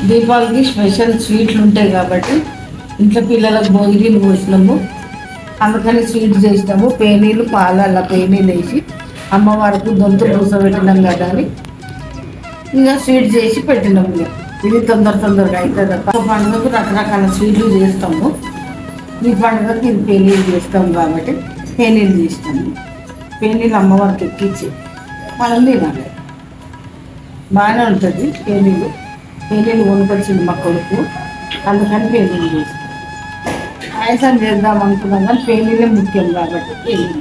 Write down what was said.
దీపావళికి స్పెషల్ స్వీట్లు ఉంటాయి కాబట్టి ఇంట్లో పిల్లలకు భోగినీళ్ళు పోసినాము, అందుకని స్వీట్ చేసినాము. పేనీళ్ళు పాలు అలా పేనీళ్ళు వేసి అమ్మవారికి దొంతులు కూర్చోబెట్టినాం కదా అని ఇంకా స్వీట్ చేసి పెట్టినాము. ఇది తొందరగా అవుతుంది. పండుగకు రకరకాల స్వీట్లు చేస్తాము. ఈ పండుగకి ఇది పేనీళ్ళు చేస్తాము కాబట్టి పేనీళ్ళు చేసినాము. పేనీళ్ళు అమ్మవారికి ఎక్కించి మనం తినాలి. బాగానే ఉంటుంది పేనీళ్ళు. పేనీళ్ళు కొనుకొచ్చింది మా కొడుకు, అందుకని పేనీళ్ళు చేస్తాం. పాయసం చేద్దాం అనుకున్నాం కానీ పేనీళ్ళే ముఖ్యం కాబట్టి పేనీళ్ళు